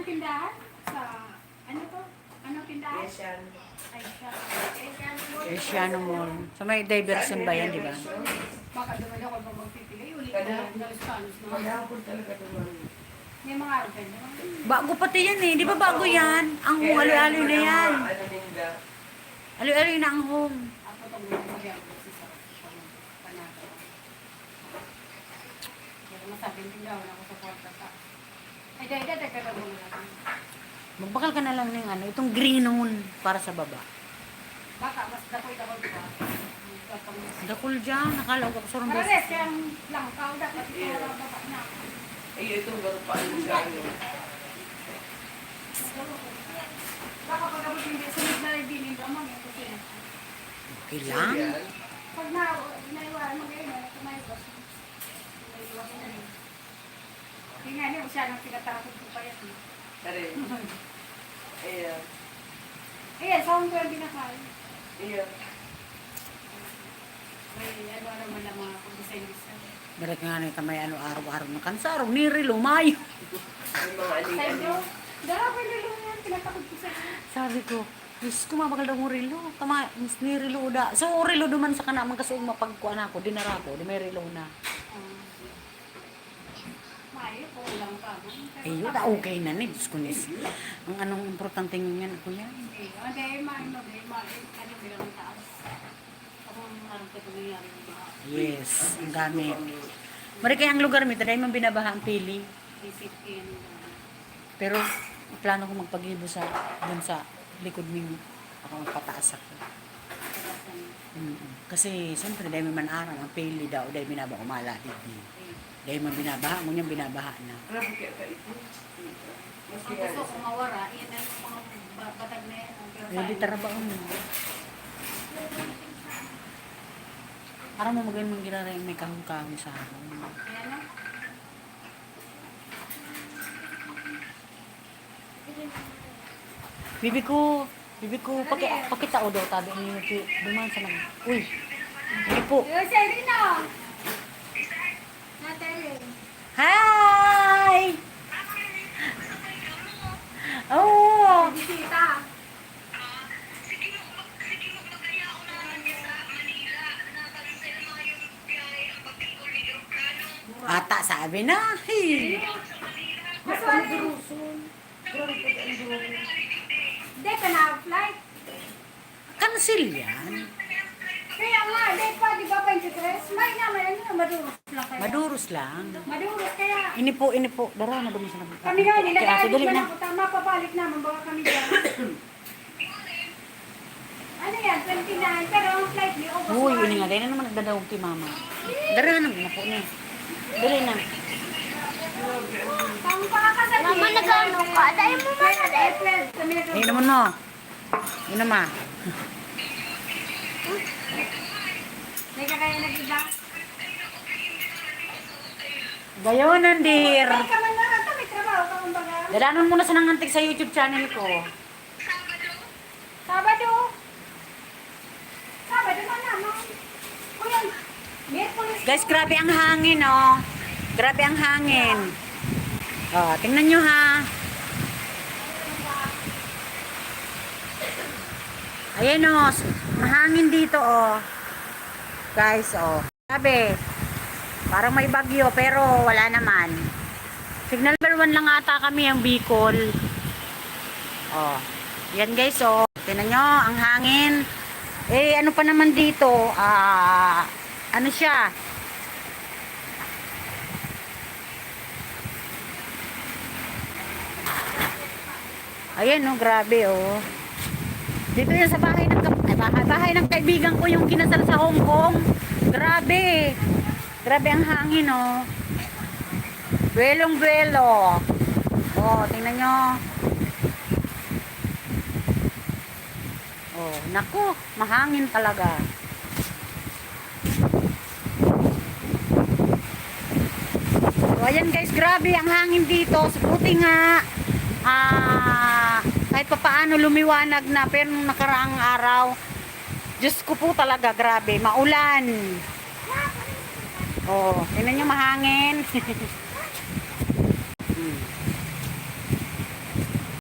tindahan? Sa, ano to? Ano tindahan? Asian. Ay, siya. Asiano Mall. So may diversion ba yan, di ba? Baka naman ako pa magpipili. Uli ko Kada- na galos-galos na. Maghapon talaga naman. May mga araw naman. Bago pati yan eh. Di ba bago yan? Ang home, aloy-aloy na yan. Ano ninda? Aloy-aloy na ang home. Ako itong magyagawa sa panata. Kaya masabing tindahan ako sa kwarta ka. Ay, dahil ka muna natin. Magbakal ka na lang ng ano, itong green noon para sa baba. Baka mas dakoy-dakoy pa. Dakol dyan, nakalaw ko sa rumbos. Mares, kaya lang kao dapat ito Yeah. wala baba na. Ay, itong garo pa ano siya. Ano. Baka pag abot hindi, sunod na rin din yung amang yung kusina. Okay lang. Yan. Pag naiwanan mo ngayon, tumayos. Naiwanan na rin. Tingnan niyo, siya nang tinatakot ko pa yan. Tari. Ayan. Ayan, sound ko yung binakain. Ayan. May ano naman ang mga pag-design-design. Direk nga nito may ano, araw-araw na kansaro. Niri, lumayo. May mga Sabi aling-aling. ko, dara ko yung yan, tinatakot ko sa inyo. Sabi ko, Diyos ko, mabakal daw mo rilo. Tama, mas ni rilo da. So, rilo duman sa kanamang kasi mapagkuan ako, dinara ko, di may rilo na. Maayo po lang ka. Ay, yun, okay na ni. Diyos ko, nis. Ang anong importante nga ako yan. Hindi, ano bilang ang taas. Ako ang araw ka ito nangyari ng mga Yes, ang gamit. Mari kaya ang lugar mi, taday man binabaha ang pili. isipin. Pero, plano ko magpagibo sa, dun sa likod mi. Ako magpataas ako. Kasi, siyempre, dahil man araw, ang pili daw, dahil binabaha, umala, di. Dahil man binabaha, mo niyang binabaha na. Grabe kaya ka ito. Mas Ang gusto ko mawara, yan ang mga batag na yan. Hindi tarabaho mo. Para mo magayon mong ginara yung may kahong-kahong sa akin. Ayan na. Bibi ko, pakitao daw, tabi niyo, duman sa nang, uy, hindi po. Yung sa Rino! Natalie. Hi! Oh! Bisita. Ata sabi na, hey! Mas wala yung... Hindi ka na-flight. Cancel yan. Kaya nga, hindi pa, di ba 23? May naman, ano na, maduros lang kaya. Maduros lang. Maduros kaya. Ini po, dara na dumi sa nabita. Kami nga, Kaya nilagay dali man na. ako, tama, papalik naman, baka kami dyan. Ano yan, 29, pero ang flight ni August Uy, 1. ini nga, dahil na naman nagdadawag kay mama. Dara na po na. Dali na. Pang pakakasal Mama, nag-ano ka? Dahil mo man, April, kami na Ay, naman mo. Yun naman. Hindi ka kaya nag-iba? Gayonan, dear. Hindi ka man na, ito may trabaho ka kumbaga. Dalanon mo na sa nangantik sa YouTube channel ko. Sabado. Sabado man naman. Kuya, Merkulis. Guys, grabe ang hangin, oh. Grabe ang hangin. Oh, tingnan nyo, ha. Ayan, oh. Mahangin dito, oh. Guys, oh. Grabe. Parang may bagyo, pero wala naman. Signal number 1 lang ata kami, ang Bicol. Oh. Yan, guys, oh. Tingnan nyo, ang hangin. Eh, ano pa naman dito? Ano siya? Ayan, oh, grabe, oh. Dito yan sa bahay ng bahay ng kaibigan ko yung kinasal sa Hong Kong. Grabe. Grabe ang hangin, oh. Buelong-buelo. Oh, tingnan nyo. Oh, naku, mahangin talaga. So, ayan guys, grabe ang hangin dito. Buti nga, kahit pa paano lumiwanag na, pero nung nakaraang araw, Diyos ko po talaga, grabe, maulan. Oh, tingnan nyo, mahangin.